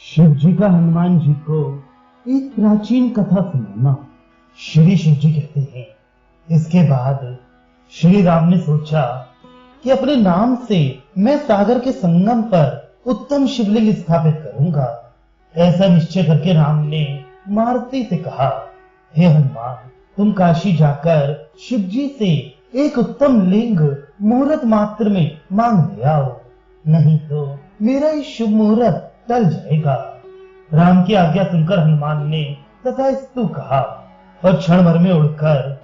शिव जी का हनुमान जी को एक प्राचीन कथा सुनाना। श्री शिव जी कहते हैं, इसके बाद श्री राम ने सोचा कि अपने नाम से मैं सागर के संगम पर उत्तम शिवलिंग स्थापित करूंगा। ऐसा निश्चय करके राम ने मारुति से कहा, हे हनुमान, तुम काशी जाकर शिव जी से एक उत्तम लिंग मुहूर्त मात्र में मांग ले आओ, नहीं तो मेरा ये शुभ मुहूर्त टल जाएगा। राम की आज्ञा सुनकर हनुमान ने तथास्तु कहा और क्षण भर में उड़कर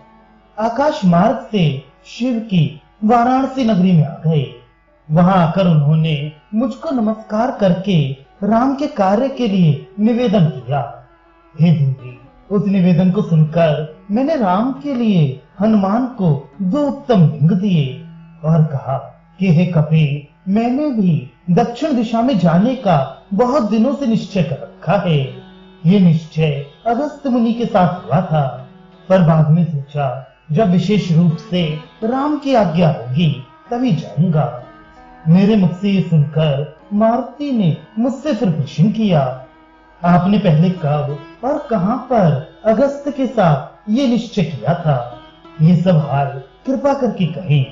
आकाश मार्ग से शिव की वाराणसी नगरी में आ गए। वहां आकर उन्होंने मुझको नमस्कार करके राम के कार्य के लिए निवेदन किया। हे देवी, उस निवेदन को सुनकर मैंने राम के लिए हनुमान को 2 उत्तम लिंग दिए और कहा कि हे कपि, मैंने भी दक्षिण दिशा में जाने का बहुत दिनों से निश्चय कर रखा है। ये निश्चय अगस्त्य मुनि के साथ हुआ था, पर बाद में सोचा जब विशेष रूप से राम की आज्ञा होगी तभी जाऊंगा। मेरे मुख से ये सुनकर मारुति ने मुझसे फिर प्रश्न किया, आपने पहले कब और कहां पर अगस्त्य के साथ ये निश्चय किया था? ये सब हाल कृपा करके कहें।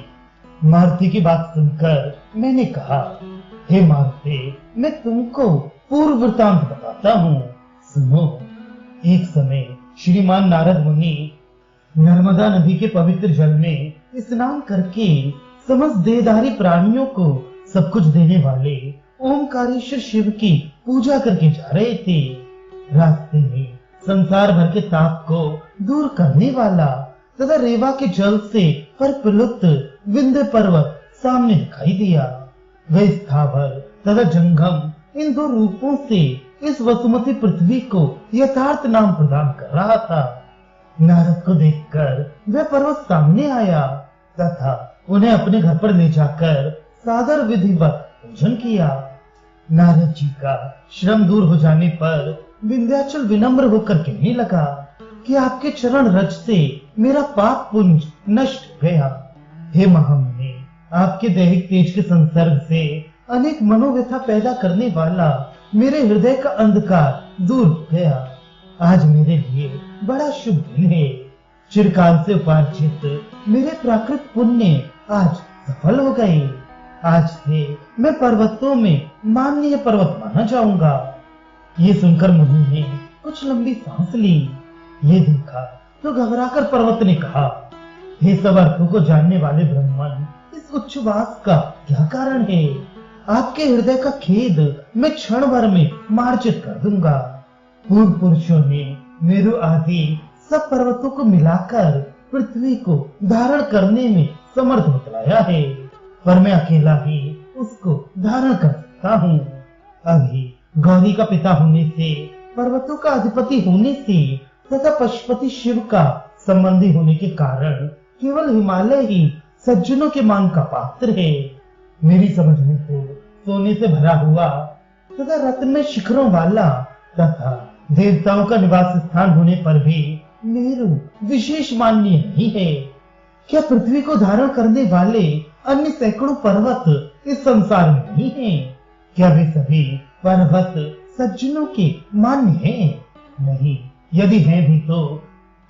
मारुति की बात सुनकर मैंने कहा, हे मारुति, मैं तुमको पूर्व वृतांत बताता हूँ, सुनो। एक समय श्रीमान नारद मुनि नर्मदा नदी के पवित्र जल में स्नान करके समस्त देहधारी प्राणियों को सब कुछ देने वाले ओमकारेश्वर शिव की पूजा करके जा रहे थे। रास्ते में संसार भर के ताप को दूर करने वाला तथा रेवा के जल से प्रफुल्लित विंध्य पर्वत सामने दिखाई दिया। वह स्थावर तथा जंगम इन 2 रूपों से इस वसुमती पृथ्वी को यथार्थ नाम प्रदान कर रहा था। नारद को देखकर वह पर्वत सामने आया तथा उन्हें अपने घर पर ले जाकर सादर विधिवत पूजन किया। नारद जी का श्रम दूर हो जाने पर विंध्याचल विनम्र होकर कहने लगा कि आपके चरण रज से मेरा पाप पुंज नष्ट हो गया। हे महामुनि, आपके दैहिक तेज के संसर्ग से अनेक मनोव्यथा पैदा करने वाला मेरे हृदय का अंधकार दूर हो गया। आज मेरे लिए बड़ा शुभ दिन है। चिरकाल से उपार्जित मेरे प्राकृत पुण्य आज सफल हो गए। आज से मैं पर्वतों में माननीय पर्वत माना जाऊंगा। ये सुनकर मुनि ने कुछ लंबी सांस ली। ये देखा तो घबराकर पर्वत ने कहा, हे सब अर्थों को जानने वाले ब्राह्मण, इस उच्छ्वास का क्या कारण है? आपके हृदय का खेद मैं क्षण भर में मार्जित कर दूंगा। पूर्व पुरुषों ने मेरु आदि सब पर्वतों को मिलाकर पृथ्वी को धारण करने में समर्थ बतलाया है, पर मैं अकेला ही उसको धारण कर सकता हूँ। अभी गौरी का पिता होने से, पर्वतों का अधिपति होने से तथा पशुपति शिव का संबंधी होने के कारण केवल हिमालय ही सज्जनों के मान का पात्र है। मेरी समझ में तो सोने से भरा हुआ तथा रत्न में शिखरों वाला तथा देवताओं का निवास स्थान होने पर भी मेरु विशेष माननीय नहीं है। क्या पृथ्वी को धारण करने वाले अन्य सैकड़ों पर्वत इस संसार में नहीं है? क्या वे सभी पर्वत सज्जनों के मान्य हैं? नहीं, यदि हैं भी तो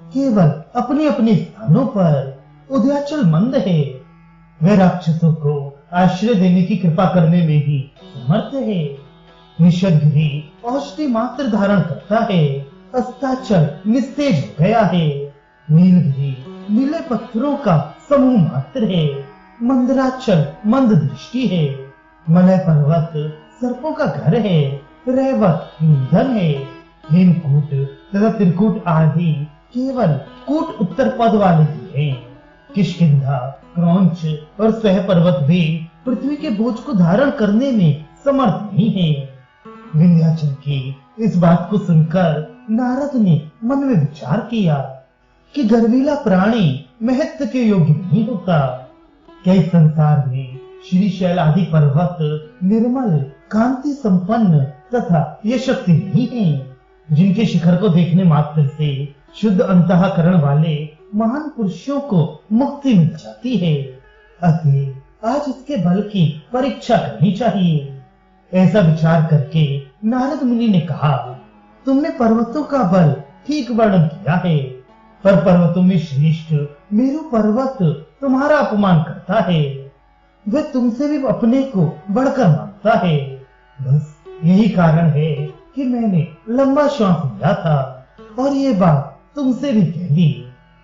केवल अपने अपने स्थानों पर। उदयाचल मंद है, वह राक्षसों को आश्रय देने की कृपा करने में भी समर्थ है। निषदगिरी औषधि मात्र धारण करता है, अस्ताचल निस्तेज हो गया है। नीलगिरी नीले पत्थरों का समूह मात्र है। मंदराचल मंद दृष्टि है। मलय पर्वत सर्पों का घर है। रैवत ईंधन है। हेमकूट तथा त्रिकूट आदि केवल कूट उत्तर पद वाले ही हैं। किष्किंधा, क्रौंच और सह पर्वत भी पृथ्वी के बोझ को धारण करने में समर्थ नहीं है। विंध्याचल की इस बात को सुनकर नारद ने मन में विचार किया कि गर्वीला प्राणी महत्व के योग्य नहीं होता। क्या इस संसार में श्रीशैल आदि पर्वत निर्मल, कांति संपन्न तथा यशस्वी नहीं है, जिनके शिखर को देखने मात्र से शुद्ध अंतःकरण वाले महान पुरुषों को मुक्ति मिल जाती है? अतः आज इसके बल की परीक्षा करनी चाहिए। ऐसा विचार करके नारद मुनि ने कहा, तुमने पर्वतों का बल ठीक वर्णन किया है, पर पर्वतों में श्रेष्ठ मेरु पर्वत तुम्हारा अपमान करता है। वह तुमसे भी अपने को बढ़कर मानता है। बस यही कारण है कि मैंने लंबा श्वास लिया था और ये बात तुमसे भी कह दी।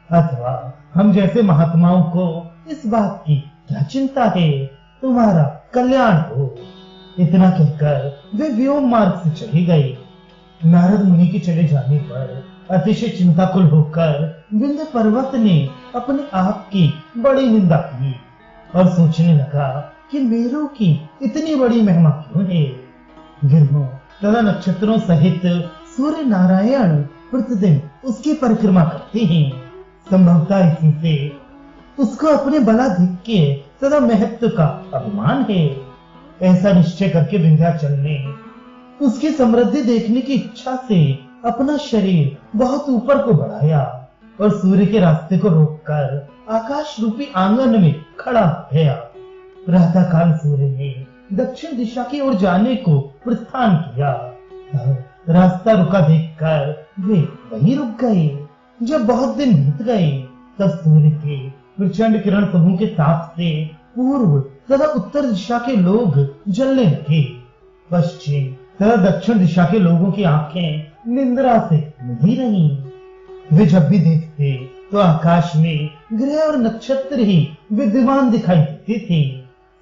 अथवा हम जैसे महात्माओं को इस बात की क्या चिंता है, तुम्हारा कल्याण हो। इतना कहकर वे व्योम मार्ग से चली गई। नारद मुनि के चले जाने पर अतिशय चिंताकुल होकर विंध्य पर्वत ने अपने आप की बड़ी निंदा की और सोचने लगा कि मेरू की इतनी बड़ी महिमा क्यों है। ग्रहों तथा नक्षत्रों सहित सूर्य नारायण प्रतिदिन उसकी परिक्रमा करते हैं। संभवतः इसी से उसको अपने बलाधिक्य तथा महत्व का अभिमान है। ऐसा निश्चय करके विंध्याचल ने उसकी समृद्धि देखने की इच्छा से अपना शरीर बहुत ऊपर को बढ़ाया और सूर्य के रास्ते को रोककर आकाश रूपी आंगन में खड़ा हो गया। प्रातःकाल सूर्य ने दक्षिण दिशा की ओर जाने को प्रस्थान किया। रास्ता रुका देखकर वे वहीं रुक गए। जब बहुत दिन बीत गए तब सूर्य के प्रचंड किरण समूह के ताप से पूर्व तथा उत्तर दिशा के लोग जलने लगे। पश्चिम तथा दक्षिण दिशा के लोगों की आंखें निंद्रा से नहीं रही। वे जब भी देखते तो आकाश में ग्रह और नक्षत्र ही विद्यमान दिखाई देते थे।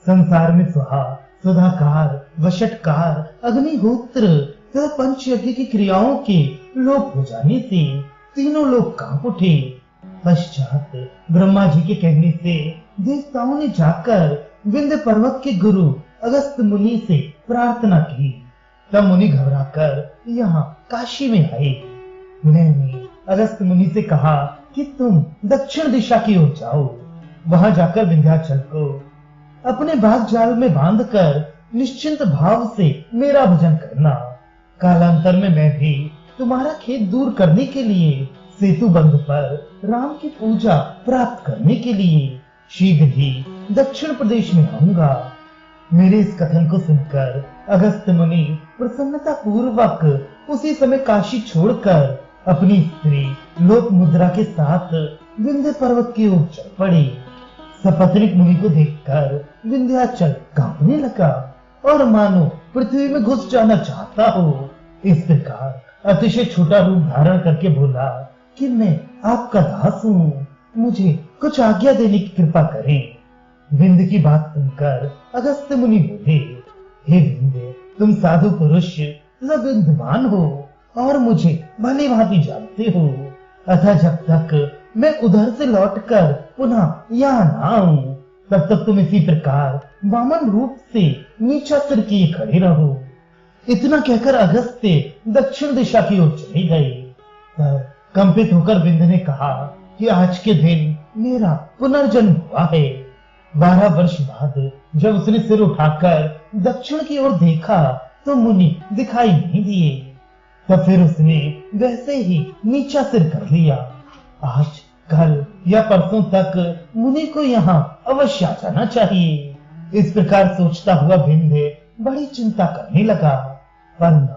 संसार में सुहा, सुधाकार, वशटकार, अग्निहोत्र तथा पंचयज्ञ की क्रियाओं के लोप हो जाने से तीनों लोग कांप उठे। पश्चात ब्रह्मा जी के कहने से देवताओं ने जाकर विंध्य पर्वत के गुरु अगस्त मुनि से प्रार्थना की। तब मुनि घबराकर यहाँ काशी में आए। मैंने अगस्त मुनि से कहा कि तुम दक्षिण दिशा की ओर जाओ। वहां जाकर विंध्याचल को अपने बाग जाल में बांधकर निश्चिंत भाव से मेरा भजन करना। कालांतर में मैं भी तुम्हारा खेद दूर करने के लिए सेतु बंध पर राम की पूजा प्राप्त करने के लिए शीघ्र ही दक्षिण प्रदेश में आऊंगा। मेरे इस कथन को सुनकर अगस्त मुनि प्रसन्नता पूर्वक उसी समय काशी छोड़कर अपनी स्त्री लोक मुद्रा के साथ विंध्य पर्वत की ओर चल पड़े। सपत्नीक मुनि को देखकर विंध्याचल कांपने लगा और मानो पृथ्वी में घुस जाना चाहता हो। इस प्रकार अतिशय छोटा रूप धारण करके बोला कि मैं आपका दास हूँ, मुझे कुछ आज्ञा देने की कृपा करें। विंध्य की बात सुनकर अगस्त्य मुनि बोले, हे विंध्य, तुम साधु पुरुष तथा विद्वान हो और मुझे भली भांति जानते हो। अतः जब तक मैं उधर से लौटकर पुनः यहाँ न आऊं तब तक तुम इसी प्रकार वामन रूप से नीचा सिर किए खड़े रहो। इतना कहकर अगस्त्य दक्षिण दिशा की ओर चले गए। तब कंपित होकर विंध्य ने कहा कि आज के दिन मेरा पुनर्जन्म हुआ है। 12 वर्ष बाद जब उसने सिर उठाकर दक्षिण की ओर देखा तो मुनि दिखाई नहीं दिए। तब फिर उसने वैसे ही नीचा सिर कर लिया। आज कल या परसों तक मुनि को यहाँ अवश्य आ जाना चाहिए। इस प्रकार सोचता हुआ विंध्य बड़ी चिंता करने लगा, पर न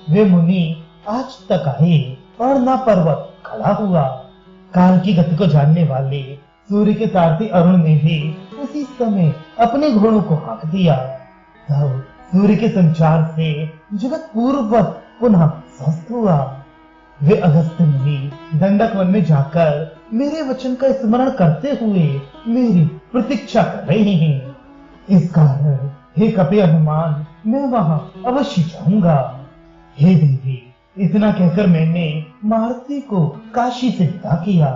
वे मुनि आज तक आए और न पर्वत खड़ा हुआ। काल की गति को जानने वाले सूर्य के सारथी अरुण ने भी उसी समय अपने घोड़ों को हाँक दिया। तब सूर्य के संचार से जगत पूर्ववत पुनः स्वस्थ हुआ। वे अगस्त्य मुनि दंडक वन में जाकर मेरे वचन का स्मरण करते हुए मेरी प्रतीक्षा कर रहे हैं। इस कारण हे कपि हनुमान, मैं वहां अवश्य जाऊंगा। हे देवी, इतना कहकर मैंने मारुति को काशी से विदा किया।